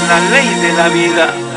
la ley de la vida.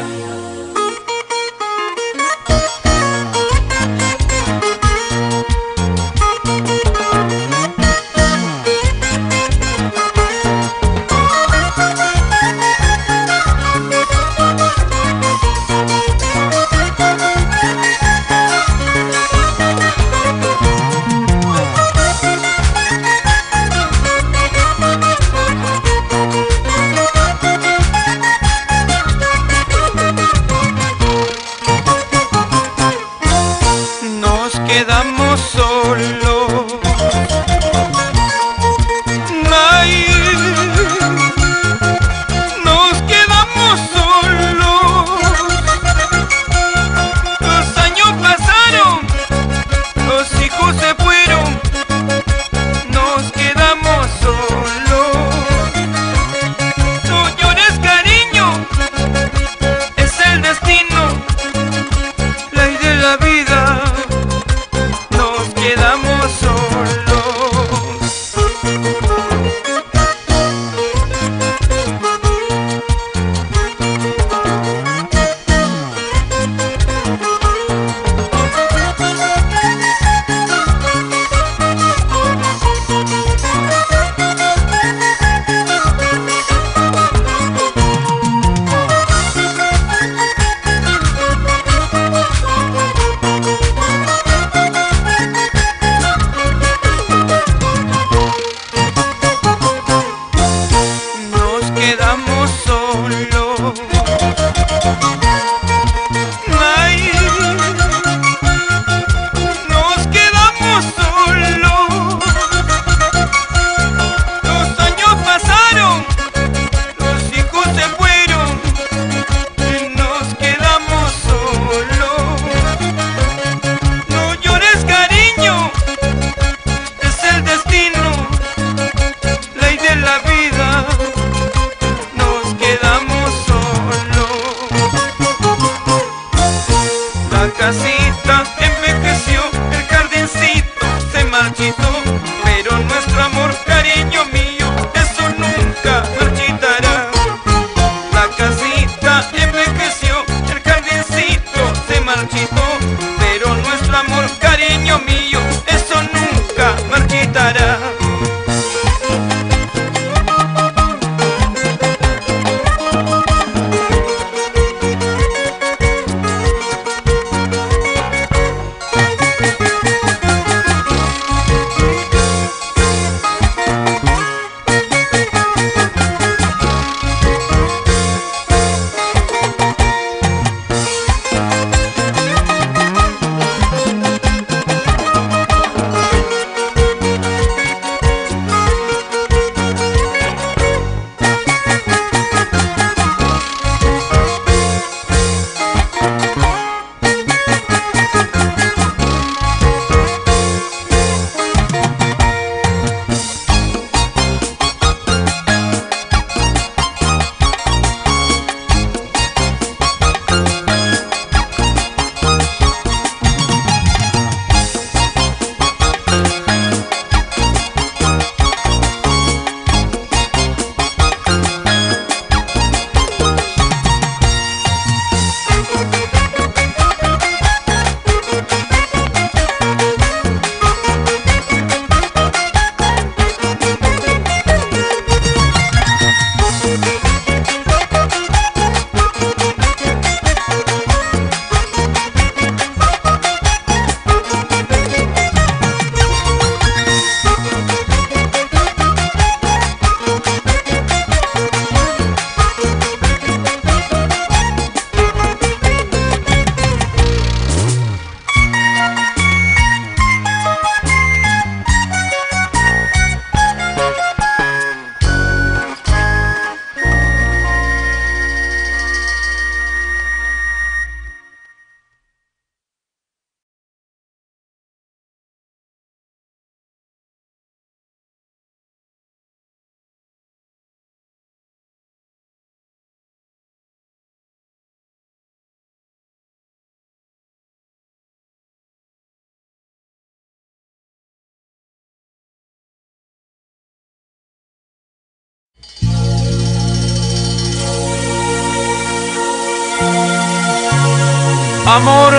amor.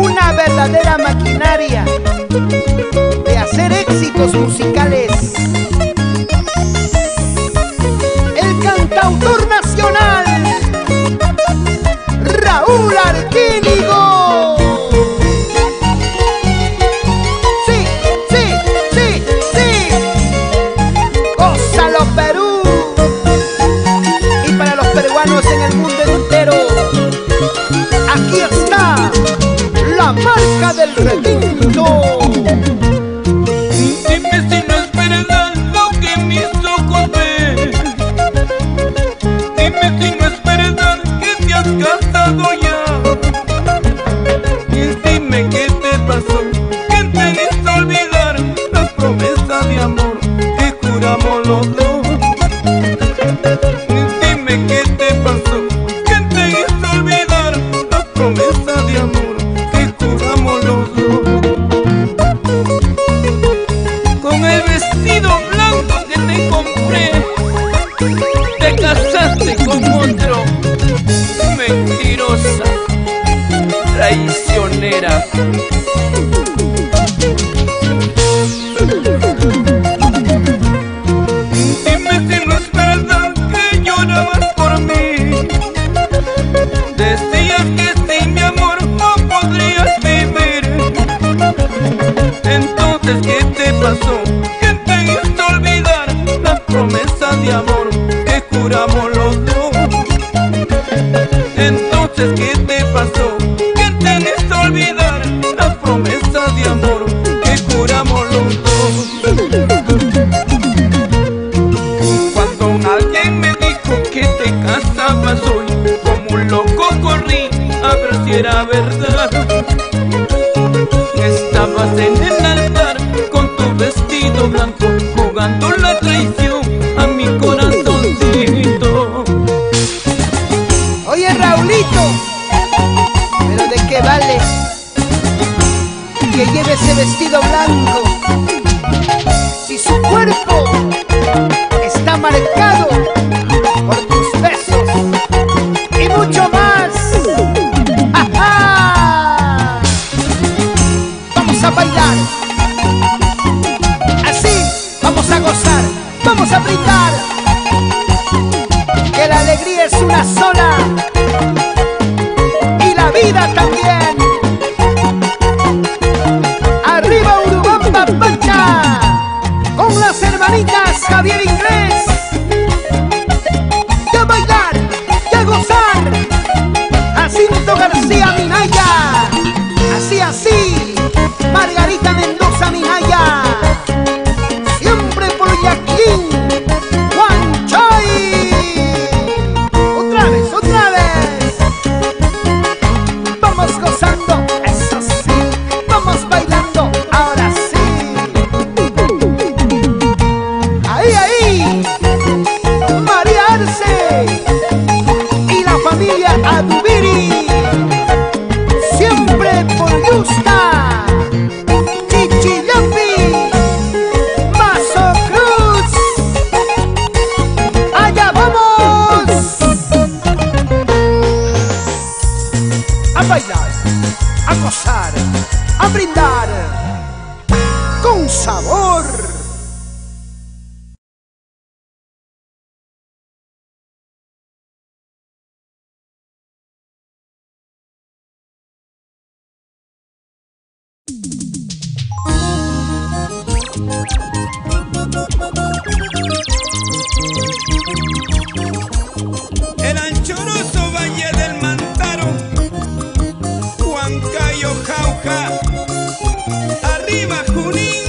Una verdadera maquinaria de hacer éxitos musicales. El cantautor nacional Raúl Arquínigo. Sí, sí, sí, sí. Gózalo, Perú. Y para los peruanos en el mundo entero, aquí está la marca del requinto. Dime si no es verdad lo que mis ojos ven. Dime si no es verdad que te has casado ya. Y dime qué te pasó, que te hizo olvidar la promesa de amor que juramos los dos. Dime qué te pasó, que te hizo olvidar la promesa de amor que juramos los dos. Con el vestido blanco que te compré, te casaste con otro. Mentirosa, traicionera. Dime si no es verdad que llorabas por mí. Decías que sin mi amor no podrías vivir. Entonces, ¿qué te pasó? ¿Qué te hizo olvidar la promesa de amor que juramos los dos? Entonces, ¿qué te pasó? ¿Qué te hizo olvidar la promesa de amor que juramos los dos? Cuando alguien me dijo que te casabas hoy, como un loco corrí a ver si era verdad. Estabas en el altar con tu vestido blanco, jugando la traición a mi corazoncito. Oye, Raulito, ¿pero de qué vale que lleve ese vestido blanco si su cuerpo está marcado por tus besos y mucho más? ¡Ajá! Vamos a bailar, así vamos a gozar, vamos a brindar, que la alegría es una sola y la vida también. Arriba Urubamba Pancha, con las hermanitas Javier Inglés. Y a bailar, y a gozar, Jacinto García Minaya. Así, así, Margarita Mendoza Minaya. Siempre por Yaquín, Huanchoy. Otra vez. Vamos gozando, eso sí. Vamos bailando, ahora sí. Ahí, ahí. María Arce y la familia Adubiri. Siempre por Yusta, Chichillapi, Mazo Cruz. Allá vamos a bailar, a gozar, a brindar con sabor. El anchuroso valle del Mantaro, Huancayo, Jauja, arriba Junín,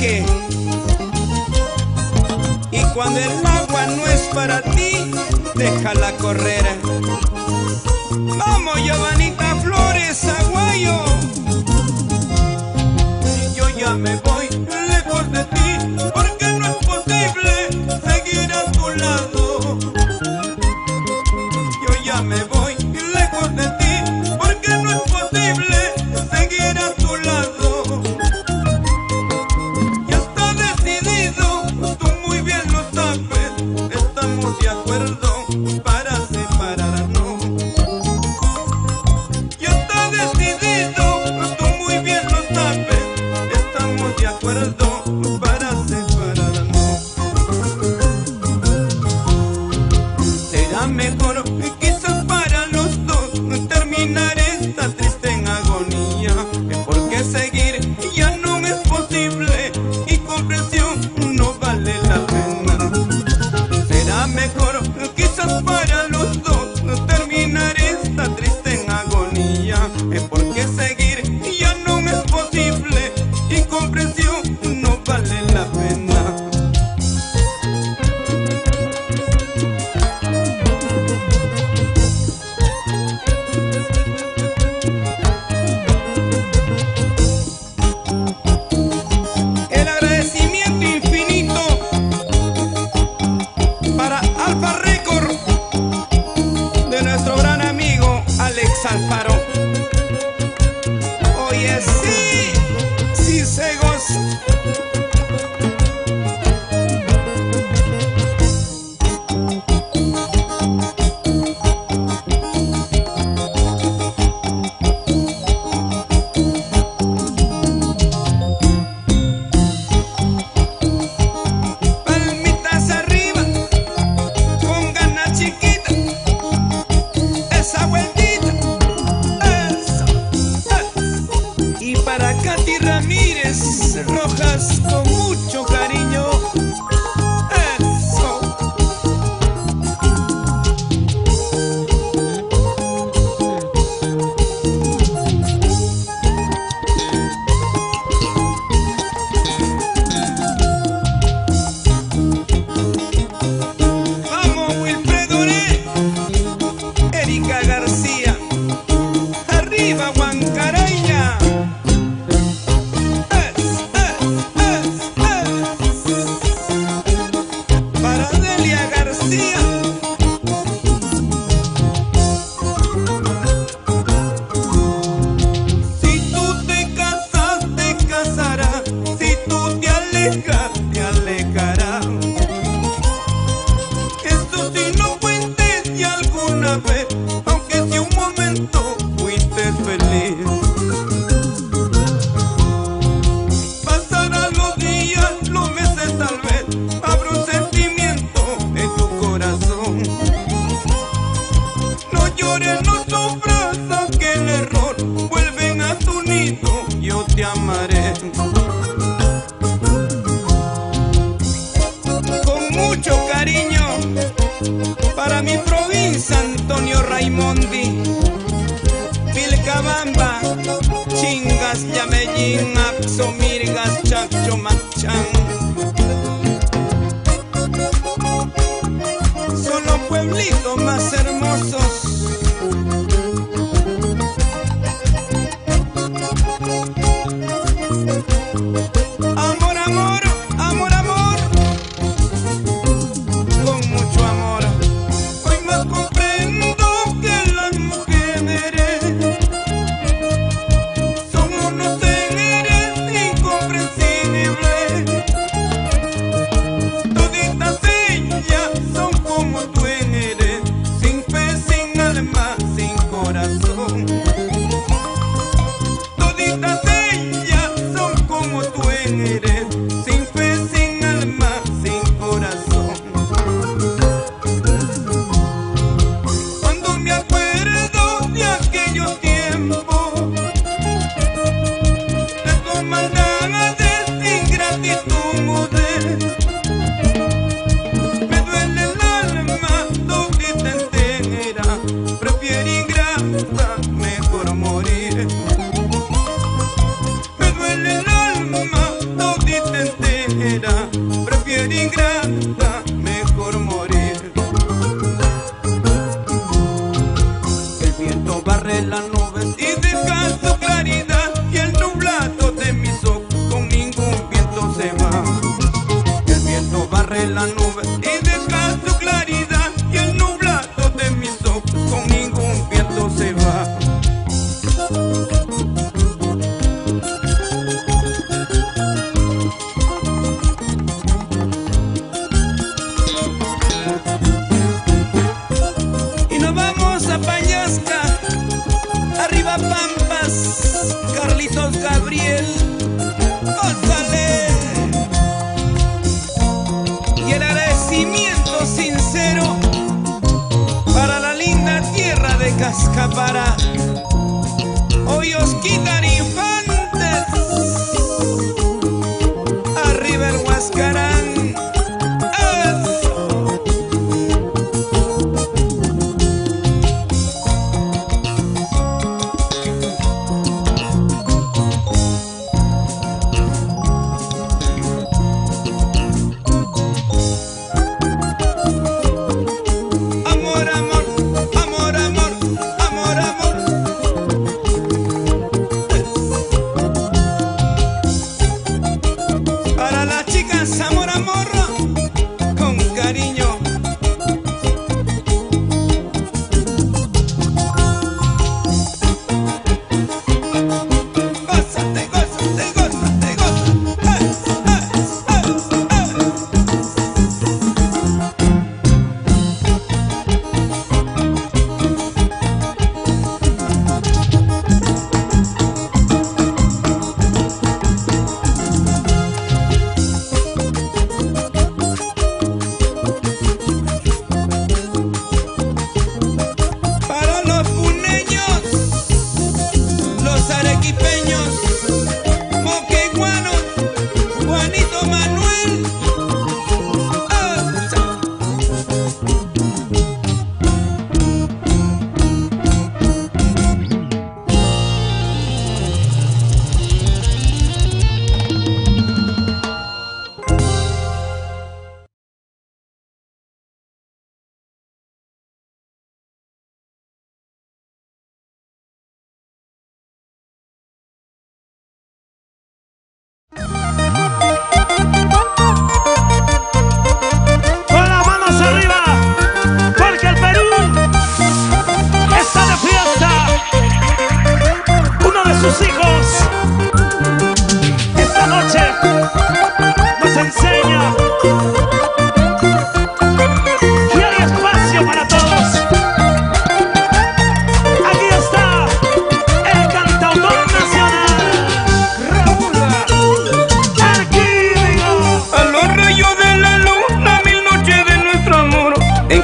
dije. Y cuando el agua no es para ti, déjala correr. Vamos, Giovanita Flores, Aguayo. Y yo ya me voy lejos de ti, porque no es posible seguir a tu lado. Yo ya me voy lejos de ti, porque no es posible seguir a tu lado. Ya está decidido, tú muy bien lo sabes, estamos de acuerdo para separarnos. Ya está decidido, tú muy bien lo sabes, estamos de acuerdo para separarnos. Será mejor, quizás para los dos, terminar esta triste en agonía, porque seguir ya no es posible y comprensión no vale la pena. Será mejor, quizás para los dos, terminar esta triste en agonía, porque seguir ya no es posible y comprensión no vale la pena. El agradecimiento infinito para Alfa Record de nuestro gran amigo Alex Alfaro. Oye, sí, sí se goza. Palmitas arriba, con ganas chiquita, esa vueltita, eso, y para Katy Ramírez Rojas, con mucho cariño, eso. Vamos, Wilfredo Re, Erika García, arriba Huancaraña. Para Delia García. Si tú te casas, te casarás. Si tú te alejas, te alejarás. Eso sí, no cuentes de alguna vez, aunque si un momento fuiste feliz. Pasarán los días, los meses, tal vez habrá un sentimiento en tu corazón. No llores, no sufras, aunque el error vuelven a tu nido, yo te amaré. Con mucho cariño para mi provincia, Antonio Raimondi, Vilcabamba, Chingas, Yamellín, Apso, Mirgas, Chacho, Machán. Son los pueblitos más hermosos. Amor, amor, amor, amor, con mucho amor. Hoy más comprendo que las mujeres son unos seres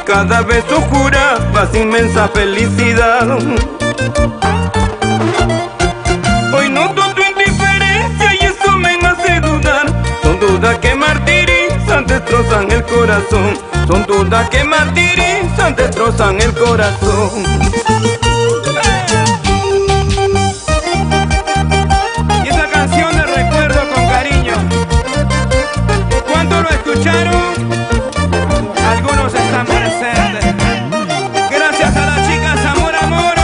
cada beso jurabas inmensa felicidad. Hoy noto tu indiferencia y eso me hace dudar. Son dudas que martirizan, destrozan el corazón. Son dudas que martirizan, destrozan el corazón. Y esa canción la recuerdo con cariño. ¿Cuánto lo escucharon? Algunos están presentes. Gracias a las chicas Amor Amor.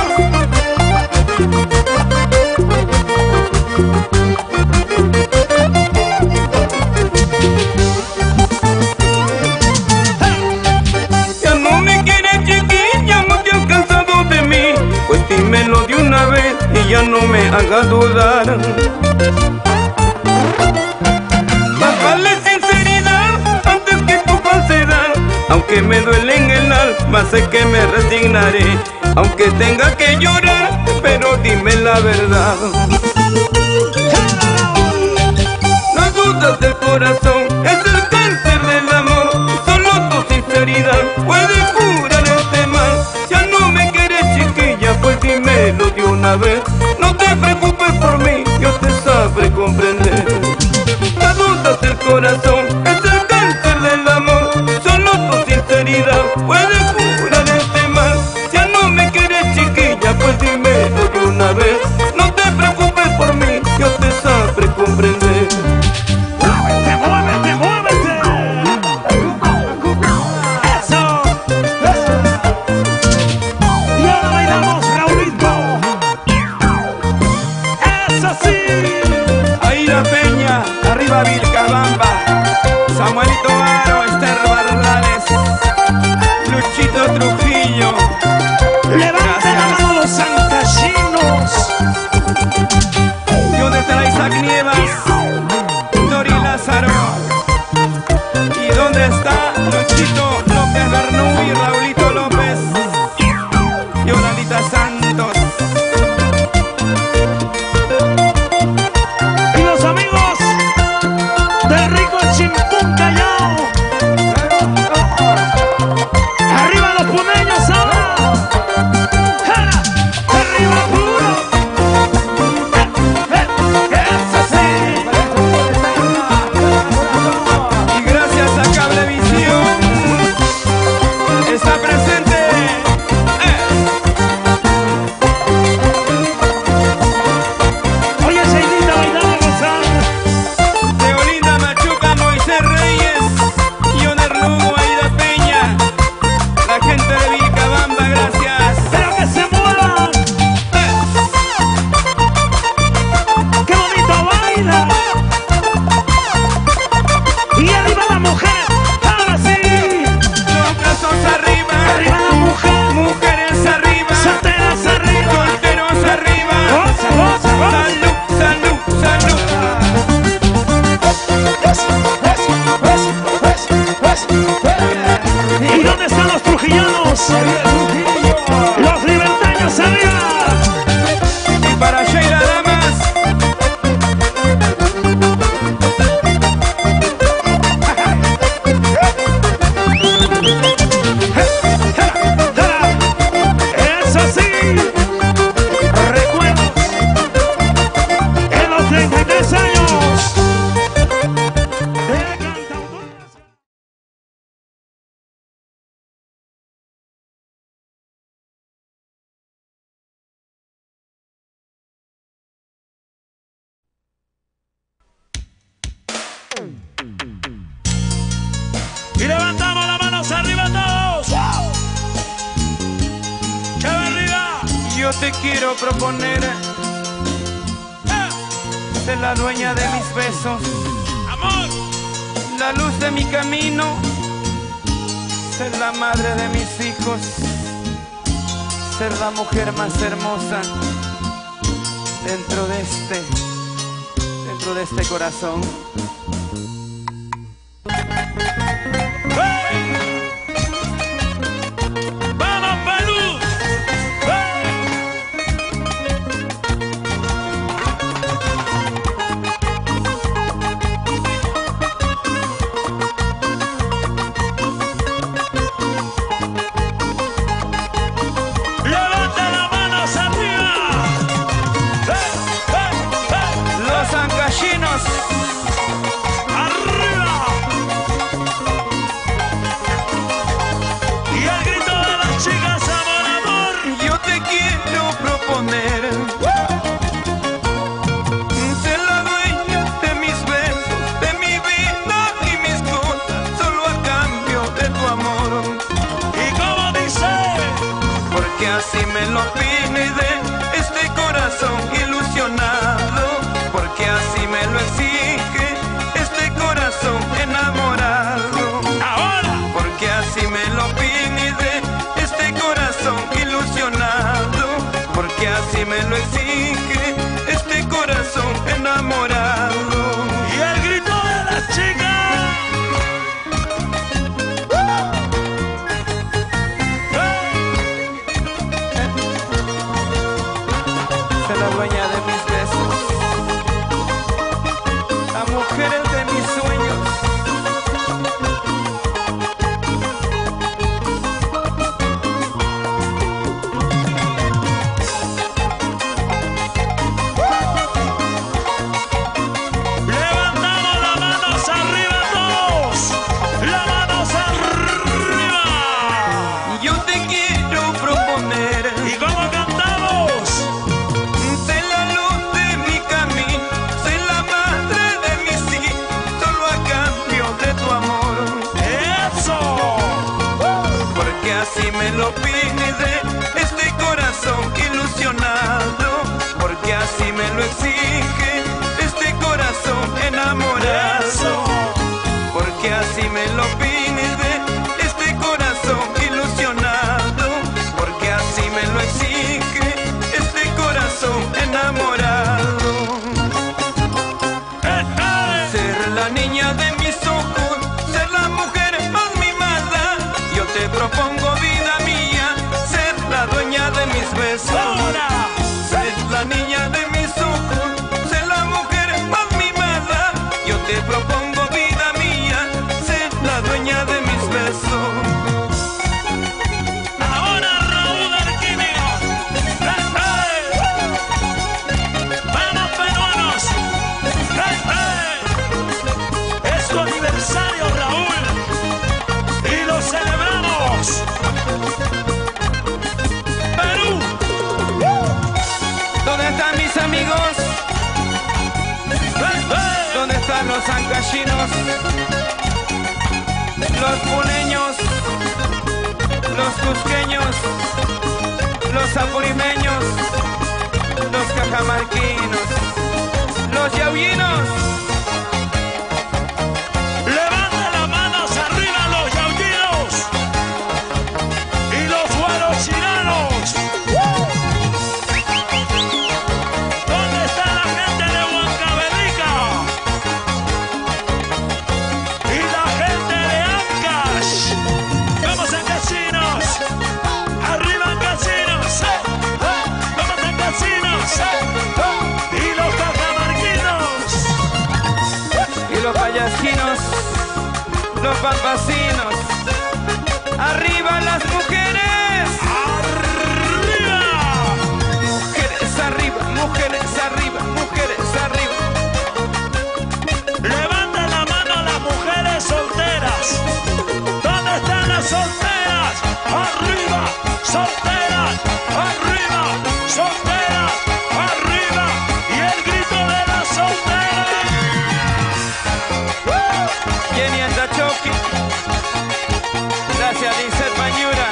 Ya no me quieres, chiquilla, no te has cansado de mí. Pues dímelo de una vez y ya no me hagas dudar. Bájale sinceridad antes que tu falsedad. Aunque me duele en el alma, sé que me resignaré. Aunque tenga que llorar, pero dime la verdad. No dudas del corazón, es el cáncer del amor. Solo tu sinceridad puede curar este mal. Ya no me quieres, chiquilla, pues dímelo de una vez. No te preocupes por mí, yo te sabré comprender. No dudas del corazón, es el cáncer del amor. Solo tu sinceridad puede curar este mal. Ya no me quieres, chiquilla, pues dímelo de una vez. No te preocupes por mí, yo te sabré comprender. ¡Muévete, muévete, muévete! ¡Eso! Y ahora bailamos, Raulito. ¡Eso sí! Ahí la Peña, arriba Vilcabamba, Samuelito Aro, Esther Bardales, Luchito Trujillo. ¡Levanten la mano los santallinos! Y donde está Isaac Nievas, Dori Lázaro. Y dónde está Luchito López Bernú y Raulito López. Yolandita Santos. Y los amigos del rico Chimpún Callao. ¡Arriba los puneños ahora! ¡Jala! ¡Arriba puro! ¡Eso sí! Y gracias a Cablevisión está presente. Oye, Sheilita bailando gozando. Teolinda Machuca, Moisés Reyes, Yoner Lugo, Aida Peña, la gente de Vilcabamba, gracias. ¡Pero que se muevan! ¡Qué bonito baila! Y arriba la mujer, ahora sí. Los brazos arriba, Arriba la mujer, mujeres arriba, solteras arriba. solteros arriba. Goza, goza, goza. Salud, salud, salud. ¿Y dónde están los trujillanos? Los libertaños arriba. Y para Sheila Damas, Eso sí. Recuerdos en los 33 años de cantautoras. Y levantamos las manos arriba todos. ¡Chava arriba! yo te quiero proponer ser la dueña de mis besos, ¡Amor! la luz de mi camino, ser la madre de mis hijos, ser la mujer más hermosa dentro de este corazón. ¡Vamos, Perú! mujeres de mis sueños. Levantamos las manos arriba todos. Las manos arriba. Yo te quiero proponer. ¿Y cómo cantamos? Sé la luz de mi camino, sé la madre de mis hijos, solo a cambio de tu amor. ¡Eso! Porque así me lo pide este corazón ilusionado, porque así me lo exige este corazón enamorado, ¡Eso! porque así me lo pide este corazón ilusionado, porque así me lo exige este corazón enamorado. Ser la niña de mis ojos, ser la mujer más mimada. Yo te propongo, vida mía, ser la dueña de mis besos. ¡Ahora! Ser la niña de mis ojos, ser la mujer más mimada. Yo te propongo, vida mía, ser la dueña de mis besos. Ahora Raúl Arquímeo. ¡Vamos, peruanos! Es tu aniversario, Raúl, y lo celebramos. Perú. ¿Dónde están mis amigos? ¿Dónde están los ancachinos? Los puneños, los cusqueños, los apurimeños, los cajamarquinos, los yauyinos. Levanta las manos arriba los yaullinos y los guarochiranos. ¿Dónde está la gente de Huancavelica? Y la gente de Ancash. Vamos en casinos. Arriba en casinos. Vamos en casinos. Y los cajamarquinos. Y los payasquinos, los pampacinos. ¡Arriba las mujeres! ¡Arriba! Mujeres arriba, mujeres arriba, mujeres arriba. Levanten la mano las mujeres solteras. ¿Dónde están las solteras? ¡Arriba! ¡Solteras! ¡Arriba! ¡Solteras! ¡Arriba! Y el grito de las solteras. Jenny Andachoki. Gracias, Lizeth Bañura.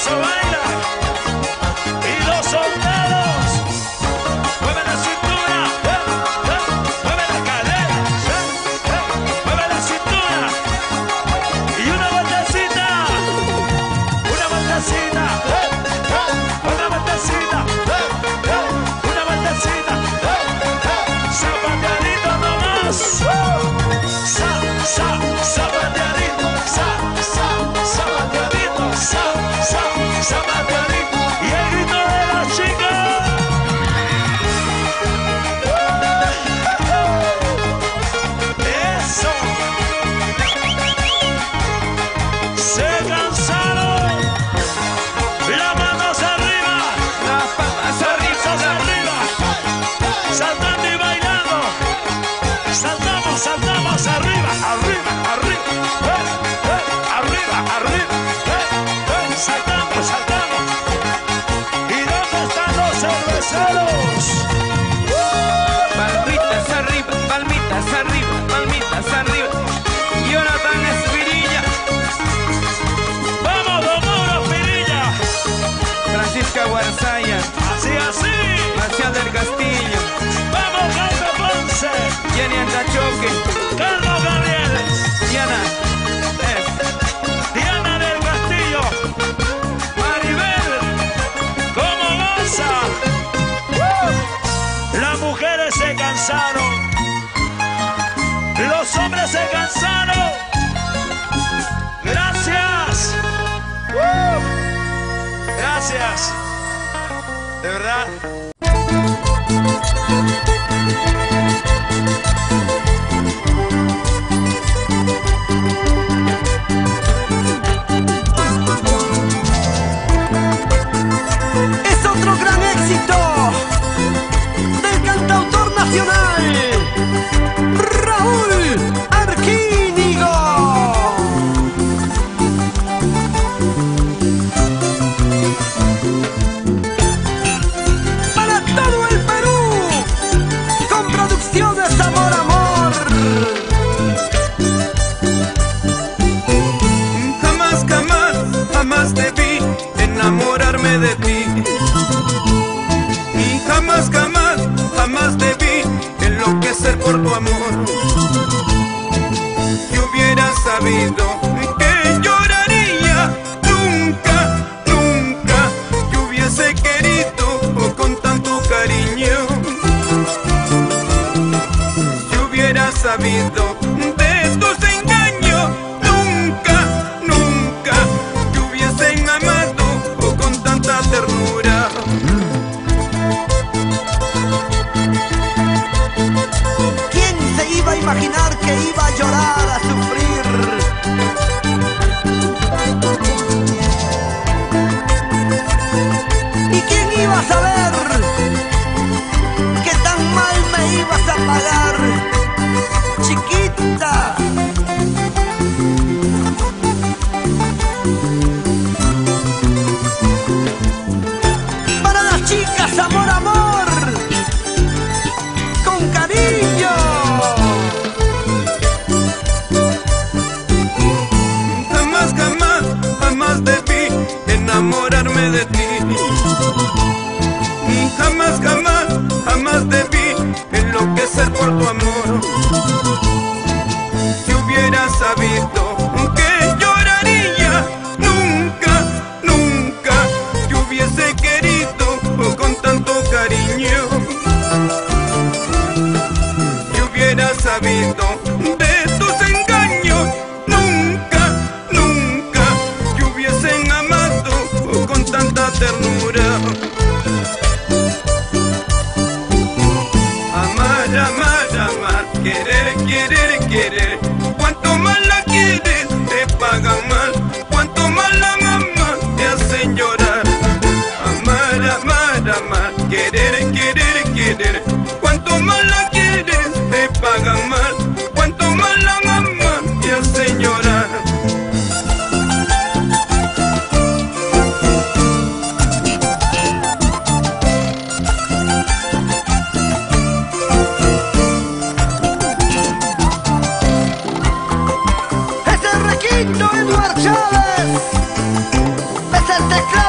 eso baila. Y los solteros, mueve la cintura, mueve la cadera, mueve la cintura. Y una vueltecita, una vueltecita, una vueltecita, una vueltecita. Zapateadito nomás. Zapateadito, zapateadito, zapateadito. Y el grito de la chica. Eso. Se cansaron. Las manos arriba. Las palmas Arriba, arriba. Saltando y bailando. Saltamos, saltamos, arriba, arriba, arriba. Arriba, arriba. Saltamos, saltamos. ¿Y dónde están los cerveceros? palmitas arriba, palmitas arriba, palmitas arriba. Jonathan Espirilla, Vamos, Don Mauro Pirilla. Francisca Guarzaya, Así, así. Marcial del Castillo, Vamos, Carlos Ponce. Jenny Andachoque, Carlos Gabriel. Diana es Diana del Castillo. Maribel. ¿Cómo goza? Las mujeres se cansaron. Los hombres se cansaron. Gracias. Gracias. De verdad. Es otro gran éxito del cantautor nacional Raúl Arquínigo. Para todo el Perú, con producciones Amor Amor. jamás, jamás, jamás debí enamorarme de ti. Y jamás, jamás, jamás debí enloquecer por tu amor. Si hubiera sabido que lloraría, nunca, nunca te hubiese querido con tanto cariño. Si hubiera sabido de tus engaños, nunca, nunca te hubiesen amado con tanta ternura. ¿Quién se iba a imaginar que iba a llorar, a sufrir? ¿Y quién iba a saber que tan mal me ibas a pagar, chiquita? Para las chicas, amor, amor, con cariño. Jamás, jamás, jamás debí enamorarme de ti. Y jamás, jamás, jamás debí enloquecer por tu amor. Si hubiera sabido que lloraría, nunca, nunca te hubiese querido con tanto cariño. Si hubiera sabido de tus engaños, nunca, nunca te hubiesen amado con tanta ternura. Amar, amar, amar, querer, querer, querer. Cuanto más la quieres, te pagan mal. Cuanto más la amas, te hacen llorar. Amar, amar, amar, querer, querer, querer. Cuanto más la quieres, te pagan mal. Cuanto más la amas, te hacen llorar. Es el requinto Eduard Chávez. Es el teclado.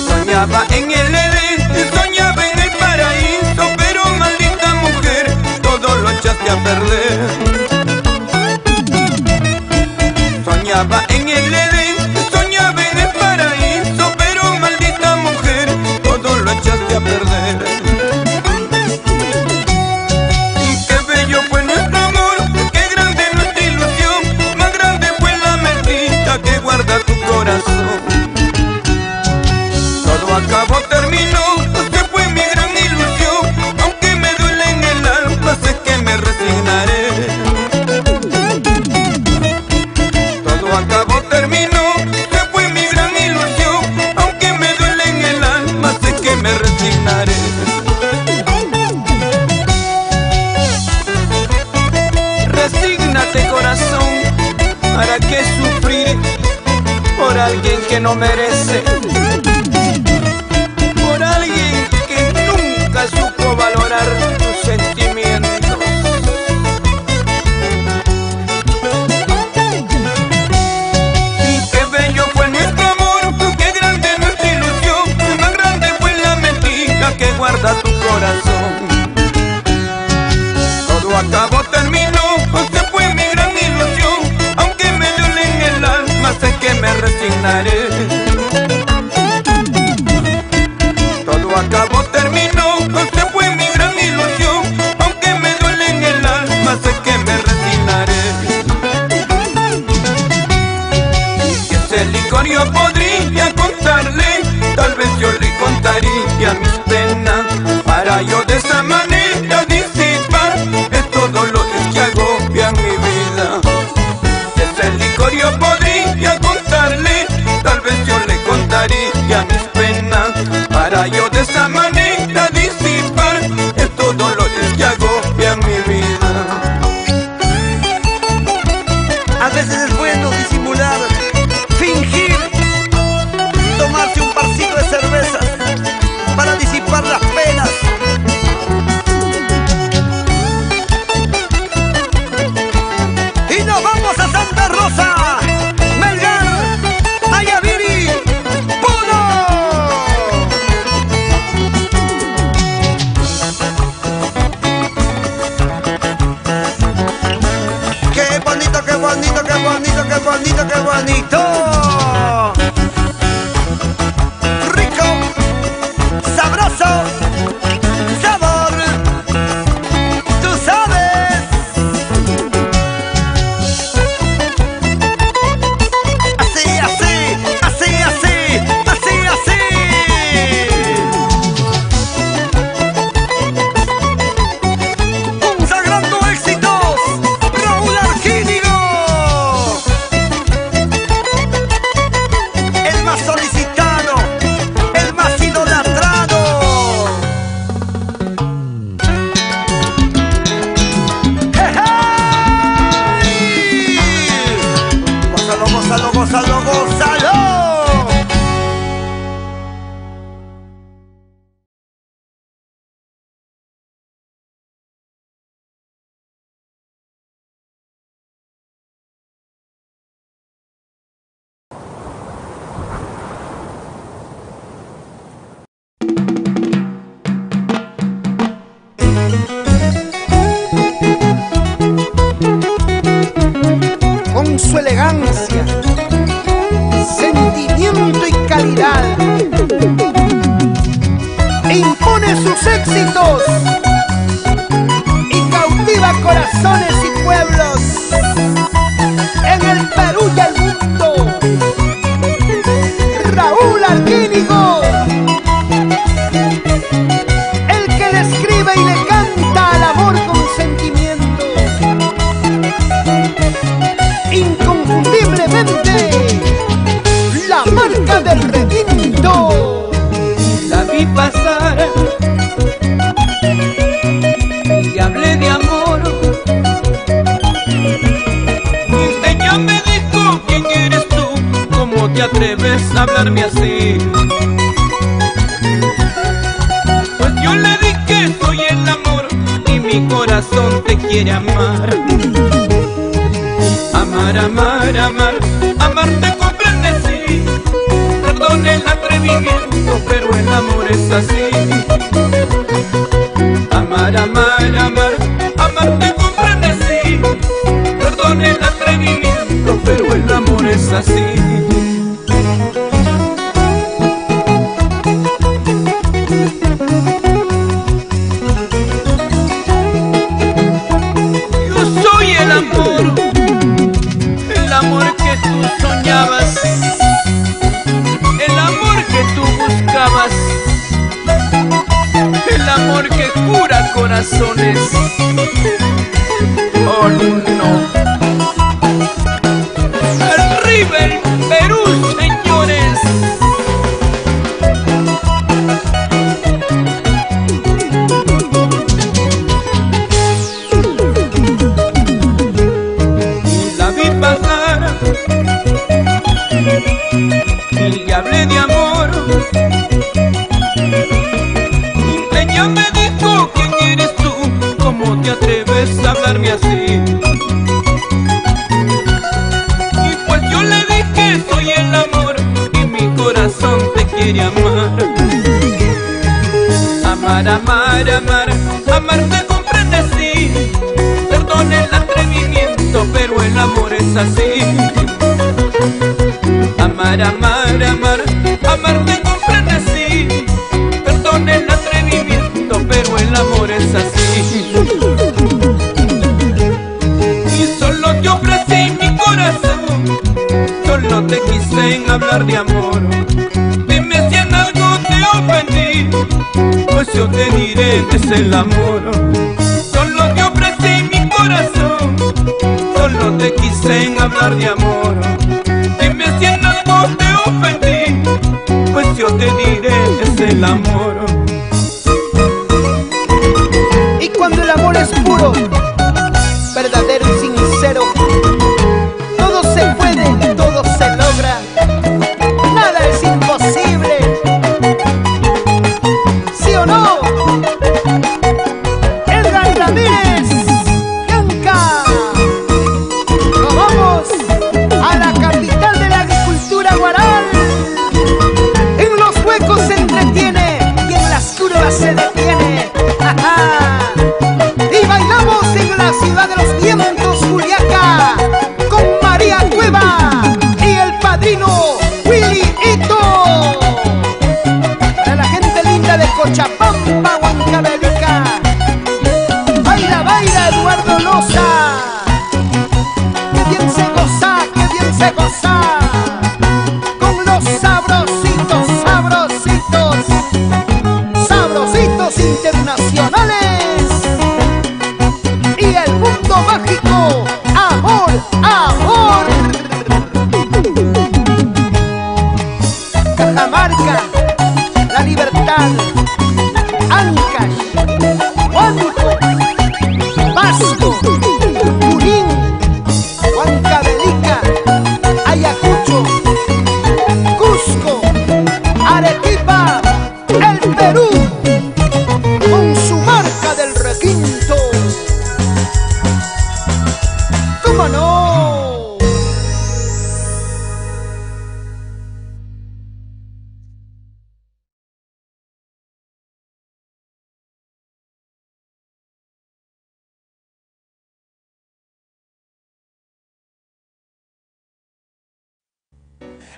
Soñaba en el Edén, soñaba en el paraíso, pero maldita mujer, todo lo echaste a perder. Soñaba en el Edén, soñaba en el paraíso, pero maldita mujer, todo lo echaste a perder. Y qué bello fue nuestro amor, qué grande nuestra ilusión, más grande fue la mentira que guarda tu corazón. Todo acabó, terminó, se fue mi gran ilusión, aunque me duele en el alma, sé que me resignaré. Todo acabó, terminó, se fue mi gran ilusión, aunque me duele en el alma, sé que me resignaré. Resígnate, corazón, ¿para qué sufrir por alguien que no merece? Por alguien que nunca supo valorar tus sentimientos. Y qué bello fue nuestro amor, qué grande nuestra ilusión, más grande fue la mentira que guarda tu corazón. Todo acabó, terminó, se fue mi gran ilusión, aunque me duele en el alma, sé que me resignaré. Todo acabó, terminó, se fue mi gran ilusión, aunque me duele en el alma, sé que me resignaré. Si ese licor yo podría contarle, tal vez yo le contaría mis penas, para yo de esa manera disipar estos dolores que agobian mi vida. Si ese licor yo podría contarle, tal vez yo le contaría mis penas, para yo de esa manera disipar estos dolores que agobian mi vida. A veces es bueno disimular, fingir, tomarse un parcito de cerveza para disipar las penas. Y nos vamos a Santa Rosa, Melgar, Ayaviri, Puno. Qué bonito, qué bonito, qué bonito, qué bonito, qué bonito. Rico, sabroso, sabor, tú sabes. Así, así, así, así, así, así. Consagrando éxitos, Raúl Arquínigo, el más solicitado, el más idolatrado. ¡Hey! Gózalo, gózalo, gózalo, gózalo. Con su elegancia, sentimiento y calidad, impone sus éxitos y cautiva corazones y pueblos en el Perú y el mundo. Raúl Arquínigo. hablarme así. Pues yo le di que soy el amor y mi corazón te quiere amar. Amar, amar, amar, amarte comprende, sí. Perdón el atrevimiento, pero el amor es así. Amar, amar, amar, amarte comprende, sí. Perdón el atrevimiento, pero el amor es así. El amor que tú buscabas, el amor que cura corazones. Oh no. Arriba el Perú, señores. Y la vi pasar y hablé de amor. Ella me dijo: ¿quién eres tú? ¿Cómo te atreves a hablarme así? Y pues yo le dije: soy el amor y mi corazón te quiere amar. Amar, amar, amar, amarte comprende, sí. Perdón el atrevimiento, pero el amor es así. Amar, amar, amar, amarte comprende, sí. Perdón el atrevimiento, pero el amor es así. Y solo te ofrecí mi corazón, solo te quise en hablar de amor. Dime si en algo te ofendí, pues yo te diré que es el amor. Solo te ofrecí mi corazón, solo te quise en hablar de amor. Dime si en algo te ofendí, pues yo te diré que es el amor. Y cuando el amor es puro, verdadero y sincero, todo se puede, todo se logra, nada es imposible. ¿Sí o no? Edgar Ramírez, Yanka. Nos vamos a la capital de la agricultura guaral. En los huecos se entretiene y en las curvas se detiene. ¡Ajá! Y bailamos en la ciudad de los vientos, Juliaca, con María Cueva y el padrino Willy Ito. Para la gente linda de Cochapampa, Huancavelica. Baila, baila, Eduardo Loza. ¡Qué bien se goza, qué bien se goza! Con los sabrositos, sabrositos, sabrositos internacionales. Y el mundo mágico, amor, amor. Cajamarca, La Libertad, Ancash, Huánuco, Pasco, Junín, Huancavelica, Ayacucho, Cusco, Arequipa, el Perú, con su marca del requinto. ¡Cómo no!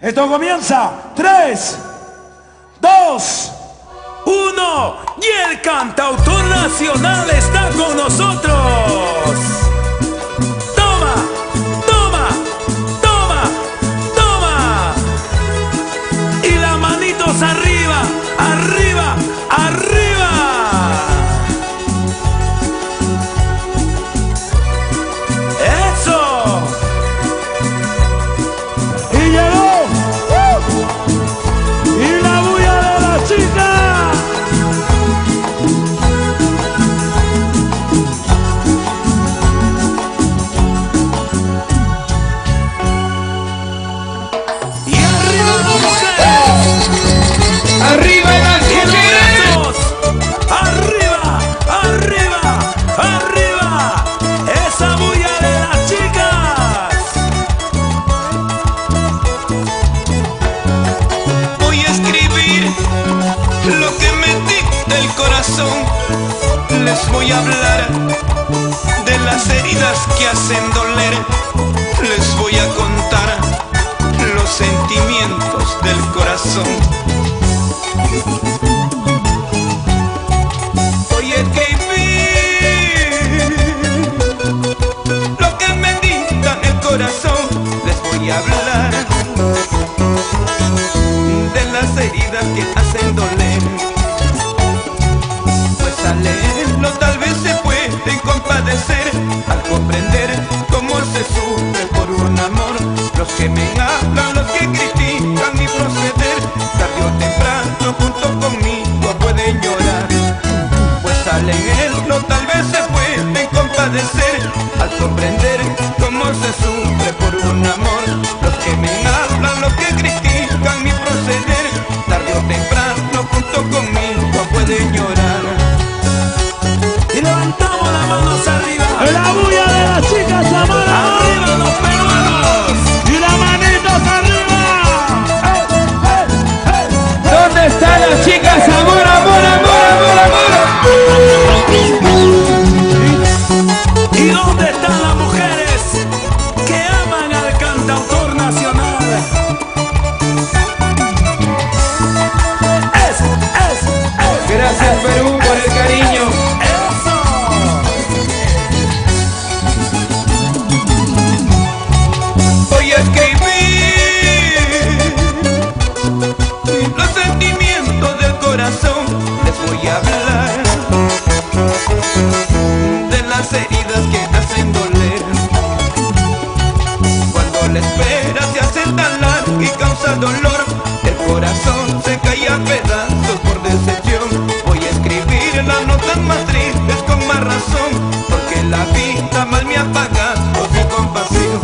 Esto comienza 3, 2, 1 y el cantautor nacional está con nosotros. Toma, toma, toma, toma. Y las manitos arriba, arriba, arriba. Eso. Y llegó. Y la bulla de la chica. les voy a hablar de las heridas que hacen doler. Les voy a contar los sentimientos del corazón. Voy a escribir lo que me dicta el corazón. Les voy a hablar de las heridas que hacen doler. Pues al leerlo tal vez se pueden compadecer, al comprender cómo se sufre por un amor. Los que me hablan, los que critican mi proceder, tarde o temprano junto conmigo pueden llorar. Pues al leerlo tal vez se pueden compadecer, al comprender cómo se sufre por un amor. Los que me hablan, los que critican mi proceder, tarde o temprano junto conmigo pueden llorar. Y levantamos las manos arriba. La bulla de las chicas amadas. Arriba los peruanos. Y las manitos arriba. ¿Dónde están las chicas? Amor, amor, amor, amor, amor. ¿Y dónde están las mujeres que aman al cantautor nacional? Gracias Perú por el cariño. ¡Eso! Voy a escribir los sentimientos del corazón. Les voy a hablar de las heridas que hacen doler. Cuando la espera se hace tan larga y causa dolor, el corazón se cae a pedazos por decepción. Voy a escribir las notas más tristes con más razón, porque la vida mal me ha pagado sin compasión.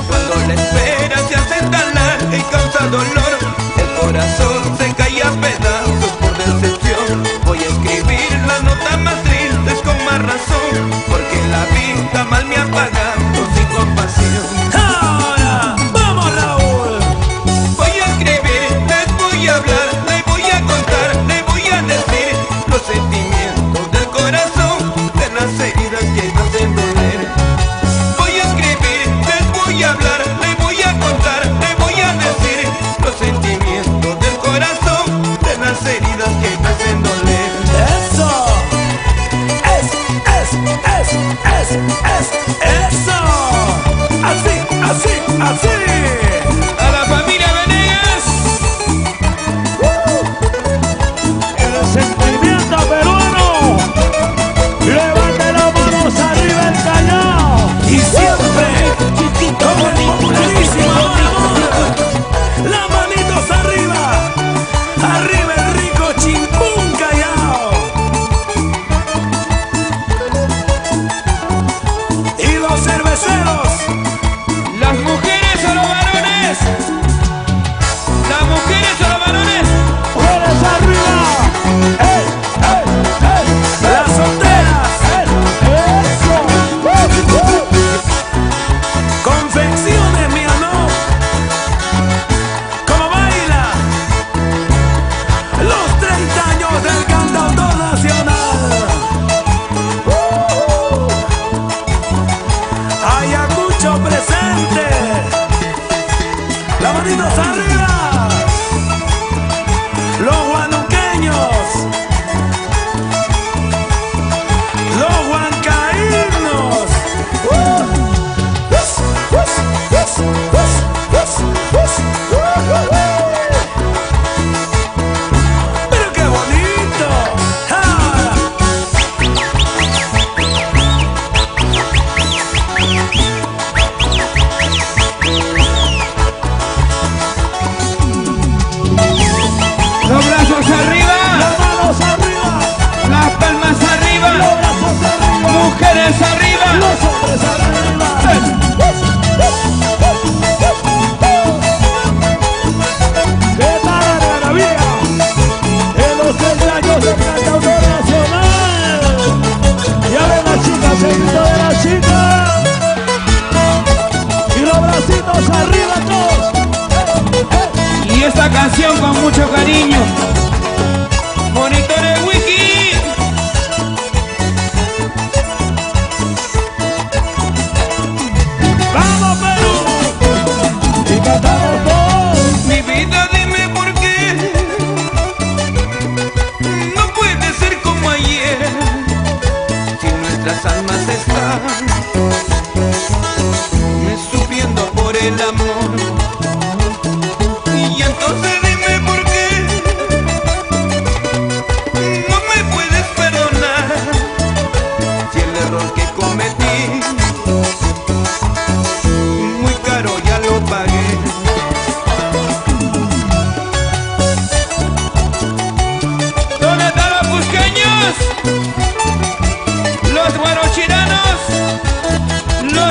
Cuando la espera se hace tan larga y causa dolor, el corazón se cae a pedazos por decepción. Voy a escribir las notas más tristes con más razón, porque la vida mal me ha pagado sin compasión. Ahora, vamos Raúl. Voy a escribir, les voy a hablar, les voy a contar, les voy a decir los sentimientos del corazón, de las heridas que hacen doler. Voy a escribir, les voy a hablar, les voy a contar, les voy a decir los sentimientos del corazón, de las heridas que hacen doler. Eso. Eso. Así. A la familia Venegas, El sentimiento peruano. Levante las manos arriba el Callao. Y siempre como el popularísimo amor. Las manitos arriba. Arriba el rico chimpún Callao. Y los cerveceros. las mujeres o los varones, las mujeres o los varones. Mujeres arriba. Las solteras. Eso. Confecciones, mi amor. ¿Cómo baila? Los 30 años del cantautor nacional. Ayacucho presente. Las manitos arriba. Los huanuqueños. Los huancaínos. Pero qué bonito. ¡Ah!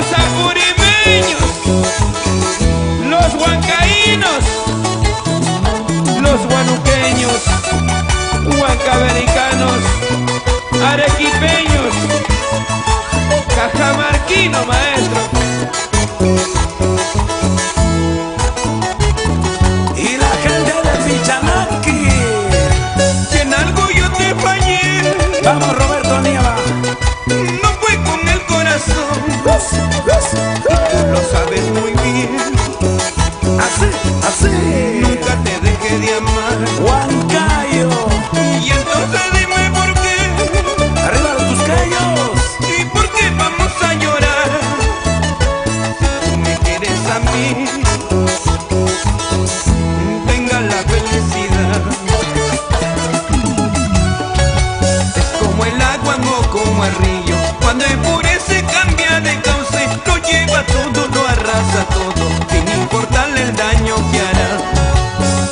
Los apurimeños, los huancaínos, los guanuqueños, huancavericanos, arequipeños, cajamarquino, maestro. Y la gente de Pichanaki. Si en algo yo te fallé, Vamos, Roberto Nieva. no fue con el corazón, tú lo sabes muy bien. Así, así. Nunca te dejé de amar. Huancayo. Y entonces dime por qué, Arriba los cusqueños. y por qué vamos a llorar. Si tú me quieres a mí, tenga la felicidad. Es como el agua, no como el río. Cuando enfurece cambia de cauce, lo lleva todo, lo arrasa todo, sin importarle el daño que hará.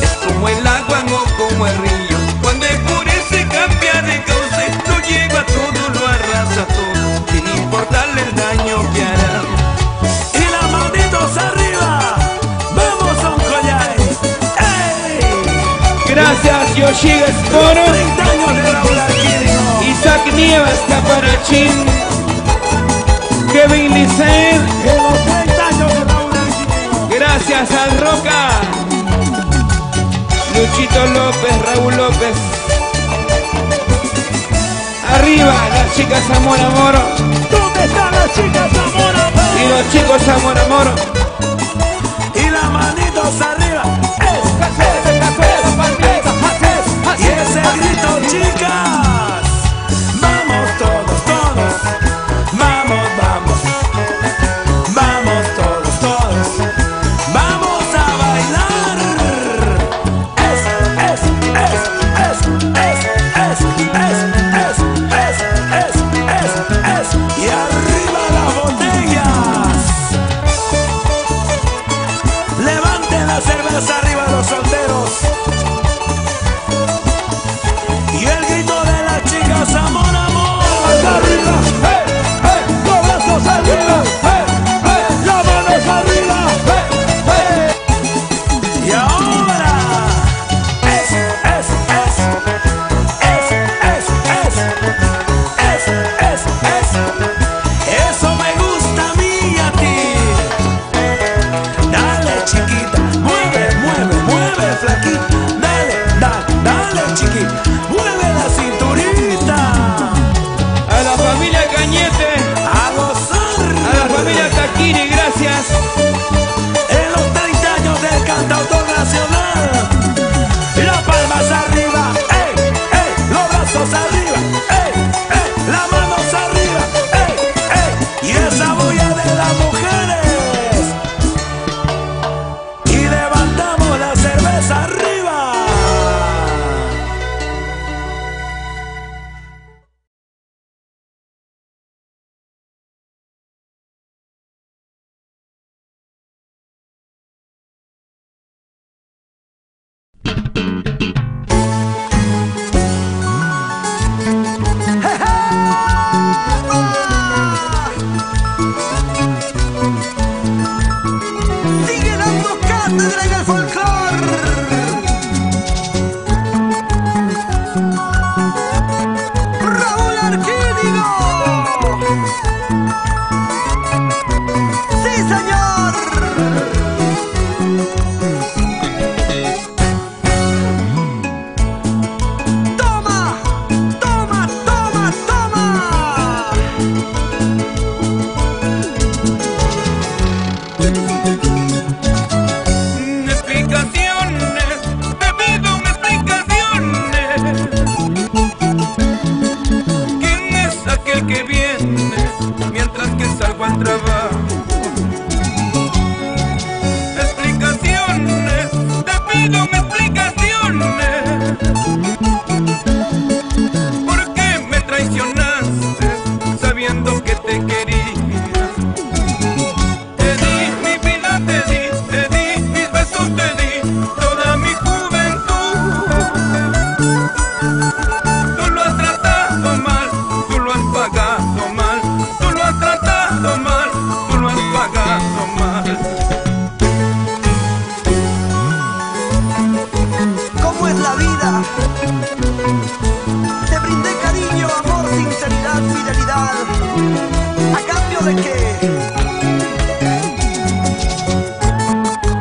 Es como el agua, no como el río. Cuando enfurece cambia de cauce, lo lleva todo, lo arrasa todo, sin importarle el daño que hará. Y las manitos arriba. Vamos, Son Collay. ¡Ey! Gracias, Yoshiga Sporo, 30 años de Raúl Aquino. Isaac Nievas, Caparachín, Kevin Licen. En los 30 años de Raúl Aquino. Gracias al Roca, Luchito López, Raúl López. Arriba las chicas Amor Amor ¿Dónde están las chicas Zamora? y los chicos Amor Amor. Y las manitos arriba. Y ese grito, chicas. Vamos todos, todos. Vamos, vamos. Vamos todos, todos. Vamos a bailar. Y arriba las botellas. Levanten la cerveza arriba los solteros. Y el grito de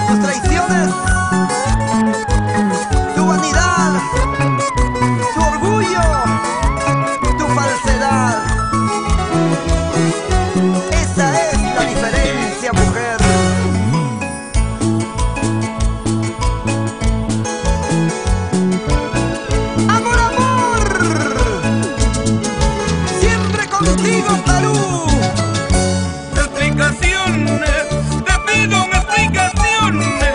tus traiciones, tu vanidad, tu orgullo, tu falsedad. Esa es la diferencia, mujer. ¡Amor, amor! Siempre contigo, Perú. Explicaciones, te pido explicaciones.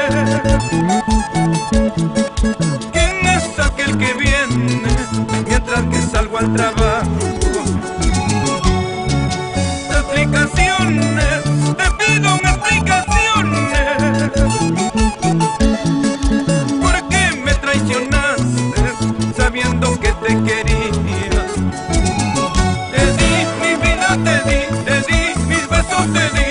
¿Quién es aquel que viene mientras que salgo al trabajo? Explicaciones, te pido explicaciones. ¿Por qué me traicionaste sabiendo que te quería? Te di mi vida, te di mis besos, te di